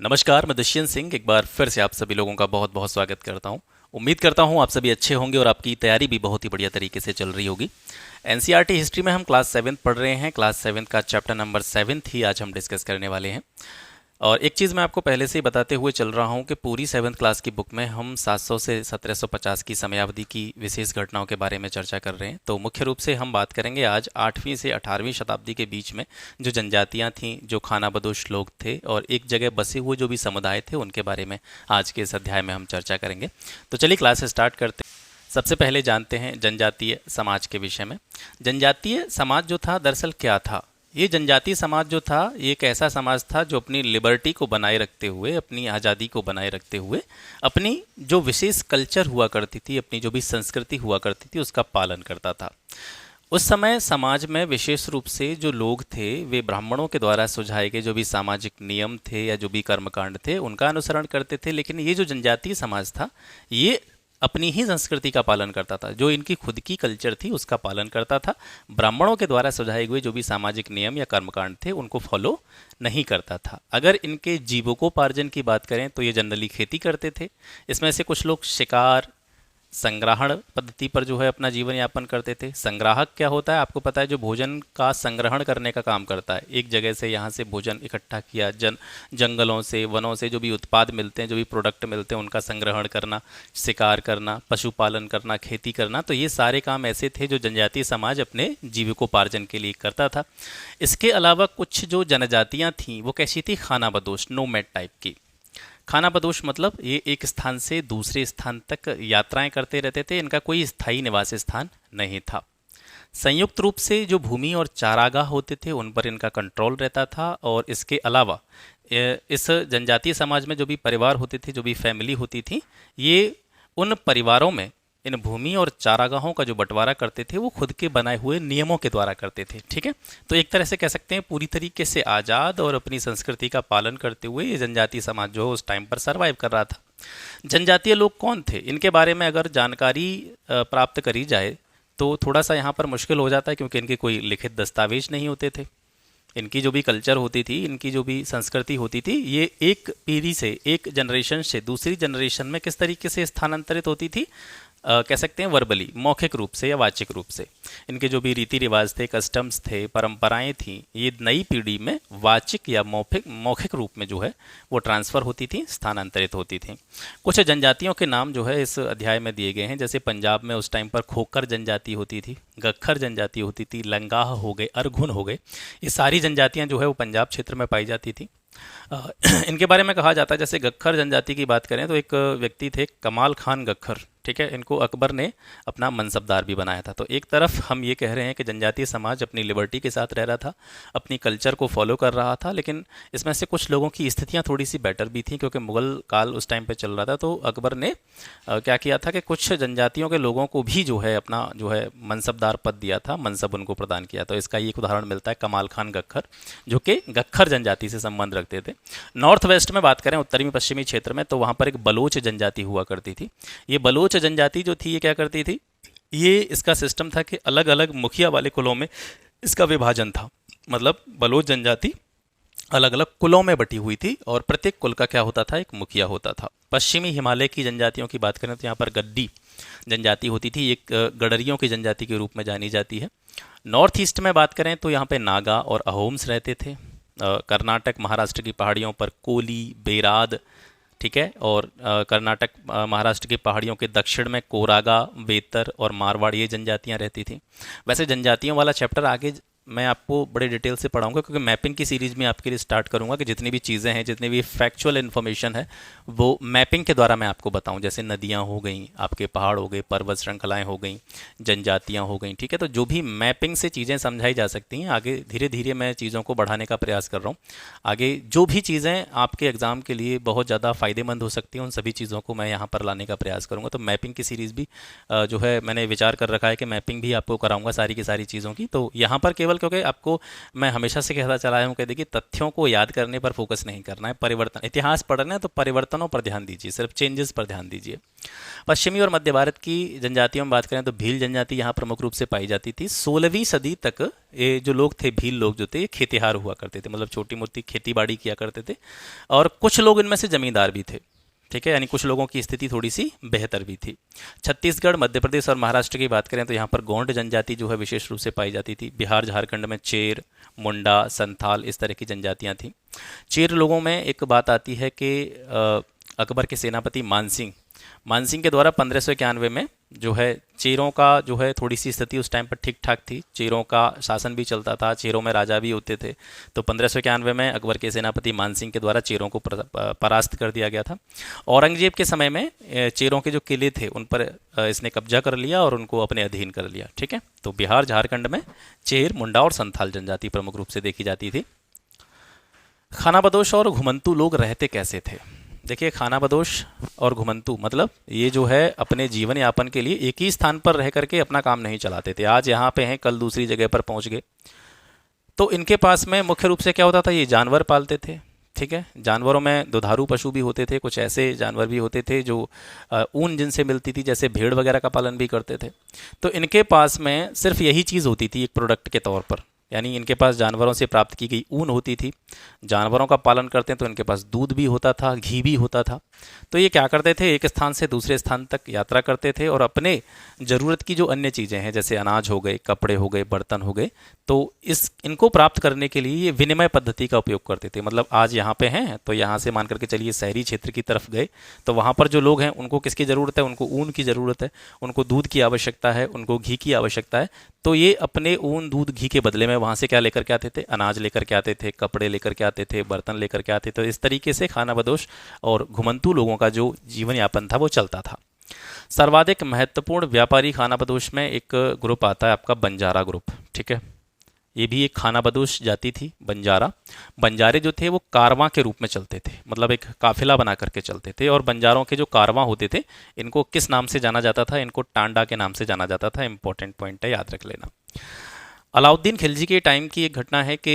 नमस्कार, मैं दुष्यंत सिंह एक बार फिर से आप सभी लोगों का बहुत बहुत स्वागत करता हूं। उम्मीद करता हूं आप सभी अच्छे होंगे और आपकी तैयारी भी बहुत ही बढ़िया तरीके से चल रही होगी। एनसीईआरटी हिस्ट्री में हम क्लास 7 पढ़ रहे हैं। क्लास 7 का चैप्टर नंबर 7 ही आज हम डिस्कस करने वाले हैं। और एक चीज़ मैं आपको पहले से ही बताते हुए चल रहा हूँ कि पूरी 7th क्लास की बुक में हम 700 से 1750 की समयावधि की विशेष घटनाओं के बारे में चर्चा कर रहे हैं। तो मुख्य रूप से हम बात करेंगे आज 8वीं से 18वीं शताब्दी के बीच में जो जनजातियाँ थीं, जो खानाबदोश लोग थे और एक जगह बसे हुए जो भी समुदाय थे, उनके बारे में आज के इस अध्याय में हम चर्चा करेंगे। तो चलिए क्लास स्टार्ट करते हैं। सबसे पहले जानते हैं जनजातीय समाज के विषय में। जनजातीय समाज जो था दरअसल क्या था? ये जनजातीय समाज जो था ये एक ऐसा समाज था जो अपनी लिबर्टी को बनाए रखते हुए, अपनी आज़ादी को बनाए रखते हुए, अपनी जो विशेष कल्चर हुआ करती थी, अपनी जो भी संस्कृति हुआ करती थी, उसका पालन करता था। उस समय समाज में विशेष रूप से जो लोग थे वे ब्राह्मणों के द्वारा सुझाए गए जो भी सामाजिक नियम थे या जो भी कर्मकांड थे उनका अनुसरण करते थे। लेकिन ये जो जनजातीय समाज था ये अपनी ही संस्कृति का पालन करता था, जो इनकी खुद की कल्चर थी उसका पालन करता था। ब्राह्मणों के द्वारा सुझाए हुए जो भी सामाजिक नियम या कर्मकांड थे उनको फॉलो नहीं करता था। अगर इनके जीविकोपार्जन की बात करें तो ये जनरली खेती करते थे। इसमें से कुछ लोग शिकार, संग्रहण पद्धति पर जो है अपना जीवन यापन करते थे। संग्राहक क्या होता है आपको पता है, जो भोजन का संग्रहण करने का काम करता है। एक जगह से यहाँ से भोजन इकट्ठा किया, जंगलों से, वनों से जो भी उत्पाद मिलते हैं, जो भी प्रोडक्ट मिलते हैं, उनका संग्रहण करना, शिकार करना, पशुपालन करना, खेती करना। तो ये सारे काम ऐसे थे जो जनजातीय समाज अपने जीविकोपार्जन के लिए करता था। इसके अलावा कुछ जो जनजातियाँ थीं वो कैसी थी? खानाबदोश, नोमैड टाइप की। खानाबदोश मतलब ये एक स्थान से दूसरे स्थान तक यात्राएं करते रहते थे। इनका कोई स्थायी निवास स्थान नहीं था। संयुक्त रूप से जो भूमि और चारागाह होते थे उन पर इनका कंट्रोल रहता था। और इसके अलावा इस जनजातीय समाज में जो भी परिवार होते थे, जो भी फैमिली होती थी, ये उन परिवारों में इन भूमि और चारागाहों का जो बंटवारा करते थे वो खुद के बनाए हुए नियमों के द्वारा करते थे। ठीक है, तो एक तरह से कह सकते हैं पूरी तरीके से आज़ाद और अपनी संस्कृति का पालन करते हुए ये जनजातीय समाज जो है उस टाइम पर सरवाइव कर रहा था। जनजातीय लोग कौन थे, इनके बारे में अगर जानकारी प्राप्त करी जाए तो थोड़ा सा यहाँ पर मुश्किल हो जाता है, क्योंकि इनके कोई लिखित दस्तावेज नहीं होते थे। इनकी जो भी कल्चर होती थी, इनकी जो भी संस्कृति होती थी, ये एक पीढ़ी से, एक जनरेशन से दूसरी जनरेशन में किस तरीके से स्थानांतरित होती थी, कह सकते हैं वर्बली, मौखिक रूप से या वाचिक रूप से। इनके जो भी रीति रिवाज थे, कस्टम्स थे, परंपराएं थीं, ये नई पीढ़ी में वाचिक या मौखिक मौखिक रूप में जो है वो ट्रांसफ़र होती थी, स्थानांतरित होती थी। कुछ जनजातियों के नाम जो है इस अध्याय में दिए गए हैं। जैसे पंजाब में उस टाइम पर खोकर जनजाति होती थी, गख्खर जनजाति होती थी, लंगाह हो गए, अरघुन हो गए। ये सारी जनजातियाँ जो है वो पंजाब क्षेत्र में पाई जाती थी। इनके बारे में कहा जाता है, जैसे गख्खर जनजाति की बात करें तो एक व्यक्ति थे कमाल खान गख्खर। ठीक है, इनको अकबर ने अपना मनसबदार भी बनाया था। तो एक तरफ हम ये कह रहे हैं कि जनजातीय समाज अपनी लिबर्टी के साथ रह रहा था, अपनी कल्चर को फॉलो कर रहा था, लेकिन इसमें से कुछ लोगों की स्थितियां थोड़ी सी बेटर भी थी, क्योंकि मुगल काल उस टाइम पे चल रहा था। तो अकबर ने क्या किया था कि कुछ जनजातियों के लोगों को भी जो है अपना जो है मनसबदार पद दिया था, मनसब उनको प्रदान किया। तो इसका एक उदाहरण मिलता है कमाल खान गख्खर, जो कि गख्खर जनजाति से संबंध रखते थे। नॉर्थ वेस्ट में बात करें, उत्तरी पश्चिमी क्षेत्र में, तो वहाँ पर एक बलोच जनजाति हुआ करती थी। ये बलोच जनजाति जो थी ये क्या करती थी, ये इसका सिस्टम था कि अलग अलग मुखिया वाले कुलों में इसका विभाजन था। मतलब बलोच जनजाति अलग अलग कुलों में बटी हुई थी और प्रत्येक कुल का क्या होता था, एक मुखिया होता था। पश्चिमी हिमालय की जनजातियों की बात करें तो यहाँ पर गद्दी जनजाति होती थी, एक गडरियों की जनजाति के रूप में जानी जाती है। नॉर्थ ईस्ट में बात करें तो यहाँ पे नागा और अहोम्स रहते थे। कर्नाटक महाराष्ट्र की पहाड़ियों पर कोली, बेराद, ठीक है, और कर्नाटक महाराष्ट्र की पहाड़ियों के दक्षिण में कोरागा, वेतर और मारवाड़, ये जनजातियां रहती थी। वैसे जनजातियों वाला चैप्टर आगे मैं आपको बड़े डिटेल से पढ़ाऊंगा, क्योंकि मैपिंग की सीरीज़ में आपके लिए स्टार्ट करूंगा कि जितनी भी चीज़ें हैं, जितनी भी फैक्चुअल इन्फॉर्मेशन है वो मैपिंग के द्वारा मैं आपको बताऊं। जैसे नदियां हो गई, आपके पहाड़ हो गए, पर्वत श्रृंखलाएं हो गई, जनजातियां हो गई। ठीक है, तो जो भी मैपिंग से चीज़ें समझाई जा सकती हैं, आगे धीरे धीरे मैं चीज़ों को बढ़ाने का प्रयास कर रहा हूँ। आगे जो भी चीज़ें आपके एग्ज़ाम के लिए बहुत ज़्यादा फ़ायदेमंद हो सकती हैं उन सभी चीज़ों को मैं यहाँ पर लाने का प्रयास करूँगा। तो मैपिंग की सीरीज़ भी जो है मैंने विचार कर रखा है कि मैपिंग भी आपको कराऊंगा सारी की सारी चीज़ों की। तो यहाँ पर केवल केवल, क्योंकि आपको मैं हमेशा से कहता चला आया हूँ कि देखिए तथ्यों को याद करने पर फोकस नहीं करना है, परिवर्तन, इतिहास पढ़ रहे हैं तो परिवर्तनों पर ध्यान दीजिए, सिर्फ चेंजेस पर ध्यान दीजिए। पश्चिमी और मध्य भारत की जनजातियों में बात करें तो भील जनजाति यहाँ प्रमुख रूप से पाई जाती थी। 16वीं सदी तक ये जो लोग थे, भील लोग जो थे, ये खेतिहार हुआ करते थे, मतलब छोटी मोटी खेती बाड़ी किया करते थे, और कुछ लोग इनमें से जमींदार भी थे। ठीक है, यानी कुछ लोगों की स्थिति थोड़ी सी बेहतर भी थी। छत्तीसगढ़, मध्य प्रदेश और महाराष्ट्र की बात करें तो यहाँ पर गोंड जनजाति जो है विशेष रूप से पाई जाती थी। बिहार झारखंड में चेर, मुंडा, संथाल, इस तरह की जनजातियाँ थीं। चेर लोगों में एक बात आती है कि अकबर के सेनापति मानसिंह के द्वारा 1591 में जो है चेरों का जो है थोड़ी सी स्थिति उस टाइम पर ठीक ठाक थी, चेरों का शासन भी चलता था, चेरों में राजा भी होते थे। तो 1591 में अकबर के सेनापति मानसिंह के द्वारा चेरों को परास्त कर दिया गया था। औरंगजेब के समय में चेरों के जो किले थे उन पर इसने कब्जा कर लिया और उनको अपने अधीन कर लिया। ठीक है, तो बिहार झारखंड में चेर, मुंडा और संथाल जनजाति प्रमुख रूप से देखी जाती थी। खानाबदोश और घुमंतू लोग रहते कैसे थे? देखिए, खानाबदोश और घुमंतू मतलब ये जो है अपने जीवन यापन के लिए एक ही स्थान पर रह करके अपना काम नहीं चलाते थे। आज यहाँ पे हैं, कल दूसरी जगह पर पहुँच गए। तो इनके पास में मुख्य रूप से क्या होता था, ये जानवर पालते थे। ठीक है, जानवरों में दुधारू पशु भी होते थे, कुछ ऐसे जानवर भी होते थे जो ऊन जिनसे मिलती थी, जैसे भेड़ वगैरह का पालन भी करते थे। तो इनके पास में सिर्फ यही चीज़ होती थी एक प्रोडक्ट के तौर पर, यानी इनके पास जानवरों से प्राप्त की गई ऊन होती थी। जानवरों का पालन करते हैं तो इनके पास दूध भी होता था, घी भी होता था। तो ये क्या करते थे, एक स्थान से दूसरे स्थान तक यात्रा करते थे और अपने ज़रूरत की जो अन्य चीज़ें हैं, जैसे अनाज हो गए, कपड़े हो गए, बर्तन हो गए, तो इनको प्राप्त करने के लिए ये विनिमय पद्धति का उपयोग करते थे। मतलब आज यहाँ पे हैं तो यहाँ से मान करके चलिए शहरी क्षेत्र की तरफ गए, तो वहाँ पर जो लोग हैं उनको किसकी ज़रूरत है, उनको ऊन की ज़रूरत है, उनको दूध की आवश्यकता है, उनको घी की आवश्यकता है। तो ये अपने ऊन, दूध, घी के बदले में वहाँ से क्या लेकर के आते थे, अनाज लेकर के आते थे, कपड़े लेकर के आते थे, बर्तन लेकर के आते थे। तो इस तरीके से खानाबदोश और घुमंतू लोगों का जो जीवन यापन था वो चलता था। सर्वाधिक महत्वपूर्ण व्यापारी खानाबदोश में एक ग्रुप आता है आपका बंजारा ग्रुप। ठीक है, ये भी एक खानाबदोश जाति थी, बंजारा। बंजारे जो थे वो कारवां के रूप में चलते थे, मतलब एक काफिला बना करके चलते थे। और बंजारों के जो कारवां होते थे इनको किस नाम से जाना जाता था, इनको टांडा के नाम से जाना जाता था। इंपॉर्टेंट पॉइंट है, याद रख लेना। अलाउद्दीन खिलजी के टाइम की एक घटना है कि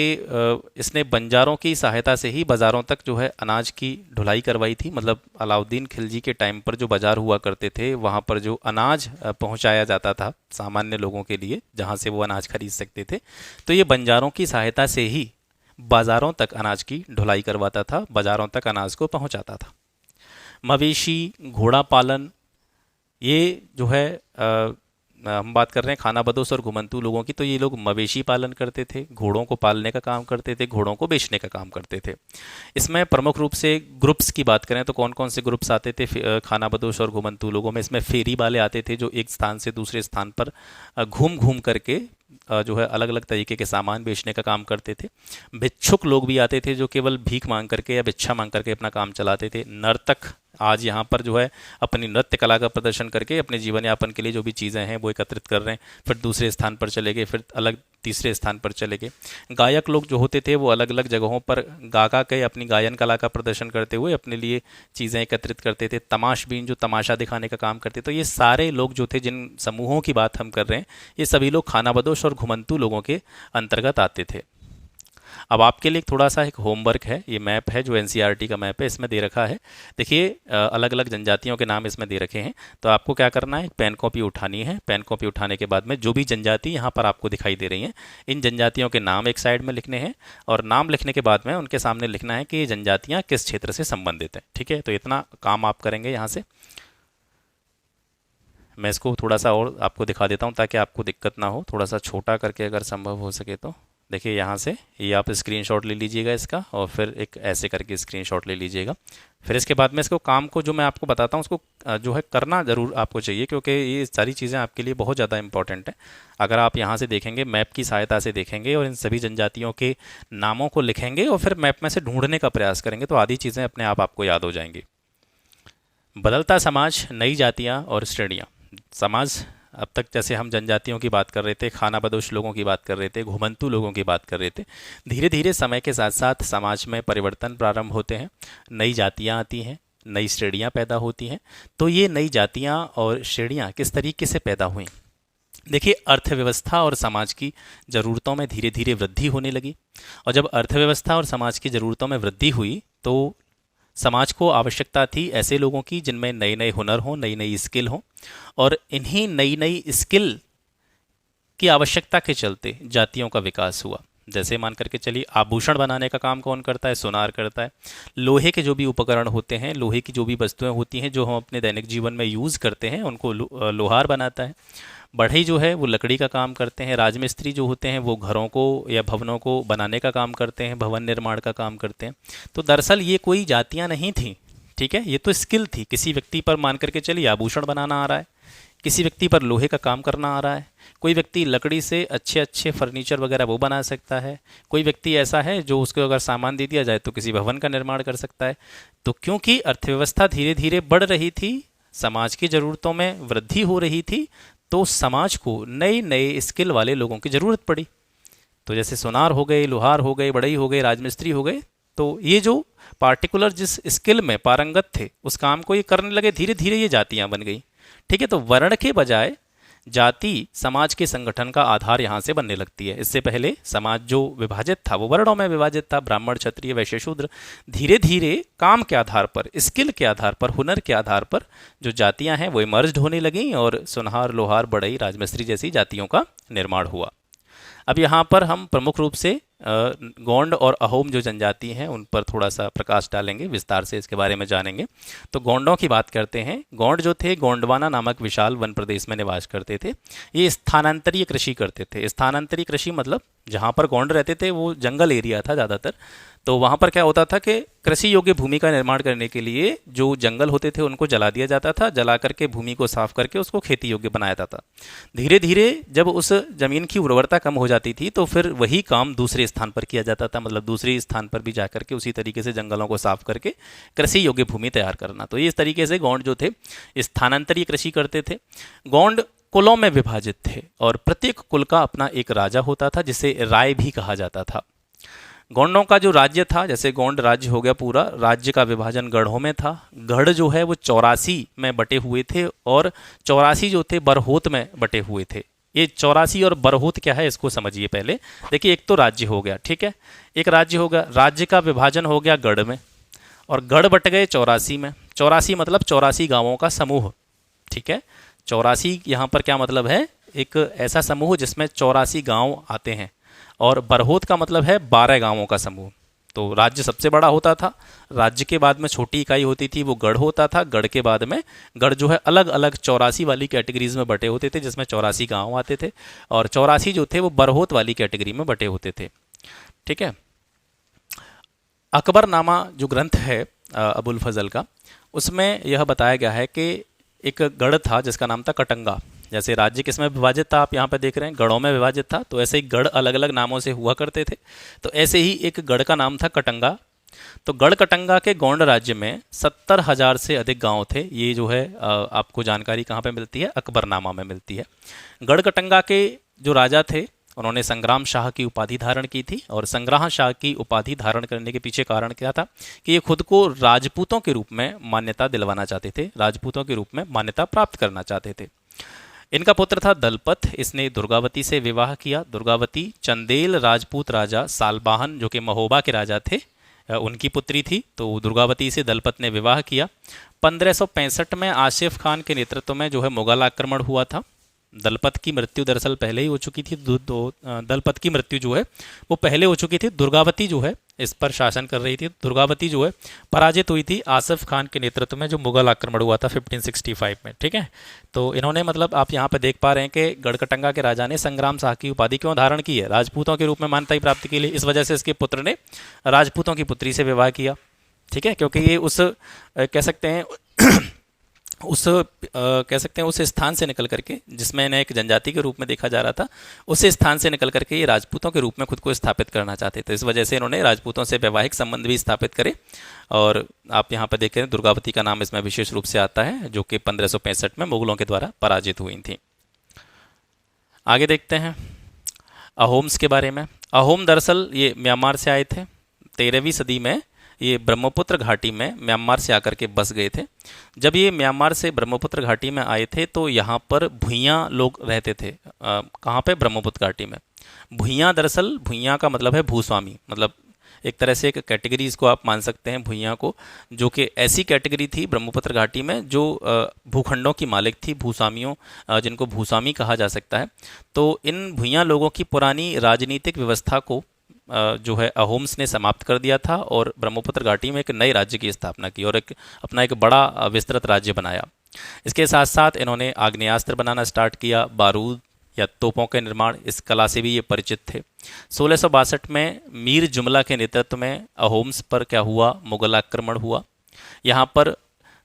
इसने बंजारों की सहायता से ही बाज़ारों तक जो है अनाज की ढुलाई करवाई थी। मतलब अलाउद्दीन खिलजी के टाइम पर जो बाज़ार हुआ करते थे वहाँ पर जो अनाज पहुँचाया जाता था सामान्य लोगों के लिए, जहाँ से वो अनाज खरीद सकते थे, तो ये बंजारों की सहायता से ही बाज़ारों तक अनाज की ढुलाई करवाता था, बाज़ारों तक अनाज को पहुँचाता था। मवेशी, घोड़ा पालन, ये जो है हम बात कर रहे हैं खानाबदोश और घुमंतू लोगों की, तो ये लोग मवेशी पालन करते थे, घोड़ों को पालने का काम करते थे, घोड़ों को बेचने का काम करते थे। इसमें प्रमुख रूप से ग्रुप्स की बात करें तो कौन कौन से ग्रुप्स आते थे खानाबदोश और घुमंतू लोगों में? इसमें फेरी वाले आते थे जो एक स्थान से दूसरे स्थान पर घूम घूम करके जो है अलग अलग तरीके के सामान बेचने का काम करते थे। भिक्षुक लोग भी आते थे जो केवल भीख मांग करके या भिक्षा मांग करके अपना काम चलाते थे। नर्तक आज यहाँ पर जो है अपनी नृत्य कला का प्रदर्शन करके अपने जीवन यापन के लिए जो भी चीज़ें हैं वो एकत्रित कर रहे हैं, फिर दूसरे स्थान पर चले गए, फिर अलग तीसरे स्थान पर चले गए। गायक लोग जो होते थे वो अलग अलग जगहों पर गा गा के अपनी गायन कला का प्रदर्शन करते हुए अपने लिए चीज़ें एकत्रित करते थे। तमाशबीन जो तमाशा दिखाने का काम करते, तो ये सारे लोग जो थे, जिन समूहों की बात हम कर रहे हैं, ये सभी लोग खानाबदोश और घुमंतू लोगों के अंतर्गत आते थे। अब आपके लिए थोड़ा सा एक होमवर्क है, ये मैप है जो एनसीईआरटी का मैप है, इसमें दे रखा है। देखिए अलग अलग जनजातियों के नाम इसमें दे रखे हैं, तो आपको क्या करना है, पेन कॉपी उठानी है। पेन कॉपी उठाने के बाद में जो भी जनजाति यहाँ पर आपको दिखाई दे रही हैं, इन जनजातियों के नाम एक साइड में लिखने हैं, और नाम लिखने के बाद में उनके सामने लिखना है कि ये जनजातियाँ किस क्षेत्र से संबंधित हैं। ठीक है, तो इतना काम आप करेंगे यहाँ से। मैं इसको थोड़ा सा और आपको दिखा देता हूँ ताकि आपको दिक्कत ना हो, थोड़ा सा छोटा करके अगर संभव हो सके तो। देखिए यहाँ से ये आप स्क्रीनशॉट ले लीजिएगा इसका, और फिर एक ऐसे करके स्क्रीनशॉट ले लीजिएगा। फिर इसके बाद में इसको काम को जो मैं आपको बताता हूँ उसको जो है करना ज़रूर आपको चाहिए, क्योंकि ये सारी चीज़ें आपके लिए बहुत ज़्यादा इंपॉर्टेंट है। अगर आप यहाँ से देखेंगे, मैप की सहायता से देखेंगे और इन सभी जनजातियों के नामों को लिखेंगे और फिर मैप में से ढूंढने का प्रयास करेंगे, तो आधी चीज़ें अपने आप आपको याद हो जाएंगी। बदलता समाज, नई जातियाँ और श्रेणियाँ। समाज, अब तक जैसे हम जनजातियों की बात कर रहे थे, खानाबदोश लोगों की बात कर रहे थे, घुमंतू लोगों की बात कर रहे थे, धीरे धीरे समय के साथ साथ समाज में परिवर्तन प्रारंभ होते हैं, नई जातियाँ आती हैं, नई श्रेणियाँ पैदा होती हैं। तो ये नई जातियाँ और श्रेणियाँ किस तरीके से पैदा हुई, देखिए, अर्थव्यवस्था और समाज की ज़रूरतों में धीरे धीरे वृद्धि होने लगी। और जब अर्थव्यवस्था और समाज की ज़रूरतों में वृद्धि हुई तो समाज को आवश्यकता थी ऐसे लोगों की जिनमें नए नए हुनर हों, नई नई स्किल हों। और इन्हीं नई नई स्किल की आवश्यकता के चलते जातियों का विकास हुआ। जैसे मान करके चलिए, आभूषण बनाने का काम कौन करता है? सुनार करता है। लोहे के जो भी उपकरण होते हैं, लोहे की जो भी वस्तुएं होती हैं जो हम अपने दैनिक जीवन में यूज़ करते हैं, उनको लोहार बनाता है। बढ़ई जो है वो लकड़ी का काम करते हैं। राजमिस्त्री जो होते हैं वो घरों को या भवनों को बनाने का काम करते हैं, भवन निर्माण का काम करते हैं। तो दरअसल ये कोई जातियां नहीं थी, ठीक है, ये तो स्किल थी। किसी व्यक्ति पर मान करके चलिए आभूषण बनाना आ रहा है, किसी व्यक्ति पर लोहे का काम करना आ रहा है, कोई व्यक्ति लकड़ी से अच्छे अच्छे फर्नीचर वगैरह वो बना सकता है, कोई व्यक्ति ऐसा है जो उसको अगर सामान दे दिया जाए तो किसी भवन का निर्माण कर सकता है। तो क्योंकि अर्थव्यवस्था धीरे धीरे बढ़ रही थी, समाज की ज़रूरतों में वृद्धि हो रही थी, तो समाज को नए नए स्किल वाले लोगों की ज़रूरत पड़ी। तो जैसे सुनार हो गए, लोहार हो गए, बढ़ई हो गए, राजमिस्त्री हो गए। तो ये जो पार्टिकुलर जिस स्किल में पारंगत थे उस काम को ये करने लगे, धीरे धीरे ये जातियां बन गई। ठीक है, तो वर्ण के बजाय जाति समाज के संगठन का आधार यहाँ से बनने लगती है। इससे पहले समाज जो विभाजित था वो वर्णों में विभाजित था, ब्राह्मण, क्षत्रिय, वैश्य, शूद्र। धीरे धीरे काम के आधार पर, स्किल के आधार पर, हुनर के आधार पर जो जातियां हैं वो इमर्ज्ड होने लगीं और सुनहार, लोहार, बढ़ई, राजमिस्त्री जैसी जातियों का निर्माण हुआ। अब यहाँ पर हम प्रमुख रूप से गोंड और अहोम जो जनजाति हैं उन पर थोड़ा सा प्रकाश डालेंगे, विस्तार से इसके बारे में जानेंगे। तो गोंडों की बात करते हैं। गोंड जो थे गोंडवाना नामक विशाल वन प्रदेश में निवास करते थे। ये स्थानांतरीय कृषि करते थे। स्थानांतरीय कृषि मतलब जहाँ पर गोंड रहते थे वो जंगल एरिया था ज़्यादातर। तो वहाँ पर क्या होता था कि कृषि योग्य भूमि का निर्माण करने के लिए जो जंगल होते थे उनको जला दिया जाता था। जला करके भूमि को साफ करके उसको खेती योग्य बनाया जाता था। धीरे धीरे जब उस जमीन की उर्वरता कम हो जाती थी तो फिर वही काम दूसरे स्थान पर किया जाता था, मतलब दूसरे स्थान पर भी जा करके उसी तरीके से जंगलों को साफ करके कृषि योग्य भूमि तैयार करना। तो ये इस तरीके से गोंड जो थे स्थानांतरीय कृषि करते थे। गोंड कुलों में विभाजित थे और प्रत्येक कुल का अपना एक राजा होता था जिसे राय भी कहा जाता था। गोंडों का जो राज्य था, जैसे गोंड राज्य हो गया पूरा, राज्य का विभाजन गढ़ों में था। गढ़ जो है वो 84 में बटे हुए थे और 84 जो थे बरहोत में बटे हुए थे। ये 84 और बरहोत क्या है इसको समझिए पहले। देखिए, एक तो राज्य हो गया, ठीक है, एक राज्य हो गया, राज्य का विभाजन हो गया गढ़ में और गढ़ बट गए 84 में। 84 मतलब 84 गांवों का समूह, ठीक है। 84 यहाँ पर क्या मतलब है? एक ऐसा समूह जिसमें 84 गांव आते हैं। और बरहोत का मतलब है 12 गांवों का समूह। तो राज्य सबसे बड़ा होता था, राज्य के बाद में छोटी इकाई होती थी वो गढ़ होता था, गढ़ के बाद में गढ़ जो है अलग अलग 84 वाली कैटेगरीज में बटे होते थे जिसमें 84 गांव आते थे और 84 जो थे वो बरहोत वाली कैटेगरी में बटे होते थे, ठीक है। अकबरनामा जो ग्रंथ है अबुल फजल का, उसमें यह बताया गया है कि एक गढ़ था जिसका नाम था कटंगा। जैसे राज्य किस में विभाजित था, आप यहाँ पे देख रहे हैं गढ़ों में विभाजित था, तो ऐसे ही गढ़ अलग अलग नामों से हुआ करते थे। तो ऐसे ही एक गढ़ का नाम था कटंगा। तो गढ़ कटंगा के गोंड राज्य में 70,000 से अधिक गांव थे। ये जो है आपको जानकारी कहाँ पे मिलती है? अकबरनामा में मिलती है। गढ़ कटंगा के जो राजा थे उन्होंने संग्राम शाह की उपाधि धारण की थी और संग्राम शाह की उपाधि धारण करने के पीछे कारण क्या था कि ये खुद को राजपूतों के रूप में मान्यता दिलवाना चाहते थे, राजपूतों के रूप में मान्यता प्राप्त करना चाहते थे। इनका पुत्र था दलपत, इसने दुर्गावती से विवाह किया। दुर्गावती चंदेल राजपूत राजा सालबाहन जो कि महोबा के राजा थे उनकी पुत्री थी। तो दुर्गावती से दलपत ने विवाह किया। 1565 में आसिफ खान के नेतृत्व में जो है मुगल आक्रमण हुआ था। दलपत की मृत्यु दरअसल पहले ही हो चुकी थी। दलपत की मृत्यु जो है वो पहले हो चुकी थी। दुर्गावती जो है इस पर शासन कर रही थी। दुर्गावती जो है पराजित हुई थी आसिफ खान के नेतृत्व में जो मुगल आक्रमण हुआ था 1565 में, ठीक है। तो इन्होंने मतलब आप यहाँ पे देख पा रहे हैं कि गढ़कटंगा के राजा ने संग्राम शाह की उपाधि क्यों धारण की है? राजपूतों के रूप में मान्यता प्राप्ति के लिए। इस वजह से इसके पुत्र ने राजपूतों की पुत्री से विवाह किया, ठीक है, क्योंकि ये उस कह सकते हैं उस स्थान से निकल करके जिसमें इन्हें एक जनजाति के रूप में देखा जा रहा था, उस स्थान से निकल करके ये राजपूतों के रूप में खुद को स्थापित करना चाहते थे। इस वजह से इन्होंने राजपूतों से वैवाहिक संबंध भी स्थापित करे। और आप यहाँ पर देखें दुर्गावती का नाम इसमें विशेष रूप से आता है जो कि 1565 में मुगलों के द्वारा पराजित हुई थी। आगे देखते हैं अहोम्स के बारे में। अहोम दरअसल ये म्यांमार से आए थे। 13वीं सदी में ये ब्रह्मपुत्र घाटी में म्यांमार से आकर के बस गए थे। जब ये म्यांमार से ब्रह्मपुत्र घाटी में आए थे तो यहाँ पर भुइयाँ लोग रहते थे। कहाँ पे? ब्रह्मपुत्र घाटी में। भुइयाँ, दरअसल भुइयाँ का मतलब है भूस्वामी, मतलब एक तरह से एक कैटेगरी इसको आप मान सकते हैं भुइयाँ को, जो कि ऐसी कैटेगरी थी ब्रह्मपुत्र घाटी में जो भूखंडों की मालिक थी, भूस्वामियों, जिनको भूस्वामी कहा जा सकता है। तो इन भुइयाँ लोगों की पुरानी राजनीतिक व्यवस्था को जो है अहोम्स ने समाप्त कर दिया था और ब्रह्मपुत्र घाटी में एक नए राज्य की स्थापना की और अपना एक बड़ा विस्तृत राज्य बनाया। इसके साथ साथ इन्होंने आग्नेयास्त्र बनाना स्टार्ट किया, बारूद या तोपों के निर्माण, इस कला से भी ये परिचित थे। 1662 में मीर जुमला के नेतृत्व में अहोम्स पर क्या हुआ? मुगल आक्रमण हुआ। यहाँ पर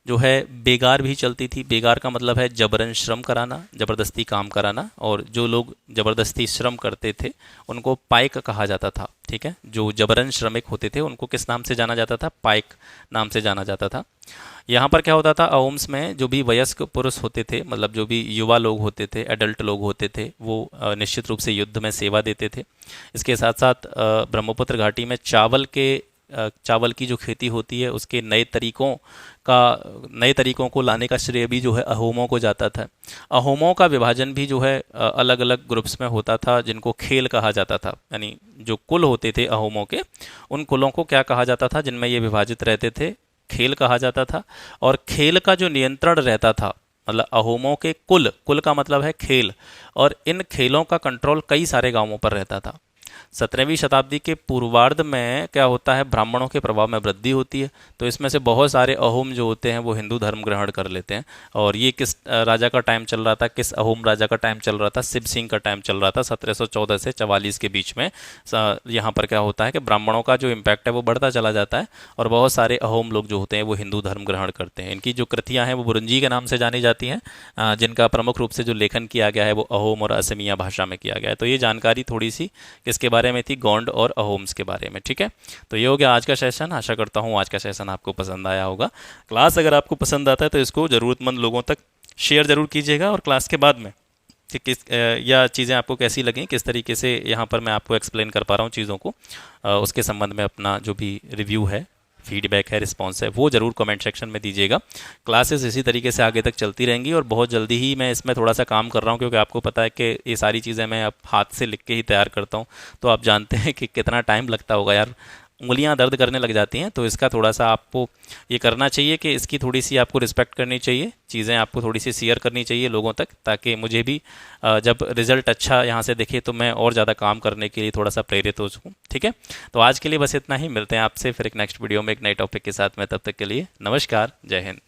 जो है बेगार भी चलती थी। बेगार का मतलब है जबरन श्रम कराना, ज़बरदस्ती काम कराना, और जो लोग ज़बरदस्ती श्रम करते थे उनको पाइक कहा जाता था। ठीक है, जो जबरन श्रमिक होते थे उनको किस नाम से जाना जाता था? पाइक नाम से जाना जाता था। यहाँ पर क्या होता था? अहोम्स में जो भी वयस्क पुरुष होते थे, मतलब जो भी युवा लोग होते थे, एडल्ट लोग होते थे, वो निश्चित रूप से युद्ध में सेवा देते थे। इसके साथ साथ ब्रह्मपुत्र घाटी में चावल की जो खेती होती है उसके नए तरीकों को लाने का श्रेय भी जो है अहोमों को जाता था। अहोमों का विभाजन भी जो है अलग अलग ग्रुप्स में होता था, जिनको खेल कहा जाता था। यानी जो कुल होते थे अहोमों के, उन कुलों को क्या कहा जाता था जिनमें ये विभाजित रहते थे? खेल कहा जाता था। और खेल का जो नियंत्रण रहता था, मतलब अहोमों के कुल का मतलब है खेल, और इन खेलों का कंट्रोल कई सारे गांवों पर रहता था। 17वीं शताब्दी के पूर्वार्ध में क्या होता है? ब्राह्मणों के प्रभाव में वृद्धि होती है, तो इसमें से बहुत सारे अहोम जो होते हैं वो हिंदू धर्म ग्रहण कर लेते हैं। और ये किस राजा का टाइम चल रहा था? किस अहोम राजा का टाइम चल रहा था? शिव सिंह का टाइम चल रहा था, 1714 से 44 के बीच में। यहाँ पर क्या होता है कि ब्राह्मणों का जो इम्पैक्ट है वो बढ़ता चला जाता है और बहुत सारे अहोम लोग जो होते हैं वो हिंदू धर्म ग्रहण करते हैं। इनकी जो कृतियाँ हैं वो बुरंजी के नाम से जानी जाती हैं, जिनका प्रमुख रूप से जो लेखन किया गया है वो अहोम और असमिया भाषा में किया गया है। तो ये जानकारी थोड़ी सी किसके बारे में थी? गोंड और अहोम्स के बारे में। ठीक है, तो ये हो गया आज का सेशन। आशा करता हूँ आज का सेशन आपको पसंद आया होगा। क्लास अगर आपको पसंद आता है तो इसको ज़रूरतमंद लोगों तक शेयर ज़रूर कीजिएगा, और क्लास के बाद में कि या चीज़ें आपको कैसी लगें, किस तरीके से यहाँ पर मैं आपको एक्सप्लेन कर पा रहा हूँ चीज़ों को, उसके संबंध में अपना जो भी रिव्यू है, फीडबैक है, रिस्पॉन्स है, वो ज़रूर कमेंट सेक्शन में दीजिएगा। क्लासेस इसी तरीके से आगे तक चलती रहेंगी और बहुत जल्दी ही मैं इसमें थोड़ा सा काम कर रहा हूँ, क्योंकि आपको पता है कि ये सारी चीज़ें मैं अब हाथ से लिख के ही तैयार करता हूँ, तो आप जानते हैं कि कितना टाइम लगता होगा यार, उंगलियां दर्द करने लग जाती हैं। तो इसका थोड़ा सा आपको ये करना चाहिए कि इसकी थोड़ी सी आपको रिस्पेक्ट करनी चाहिए, चीज़ें आपको थोड़ी सी शेयर करनी चाहिए लोगों तक, ताकि मुझे भी जब रिजल्ट अच्छा यहाँ से दिखे तो मैं और ज़्यादा काम करने के लिए थोड़ा सा प्रेरित हो सकूँ। ठीक है, तो आज के लिए बस इतना ही। मिलते हैं आपसे फिर एक नेक्स्ट वीडियो में एक नए टॉपिक के साथ में। तब तक के लिए नमस्कार, जय हिंद।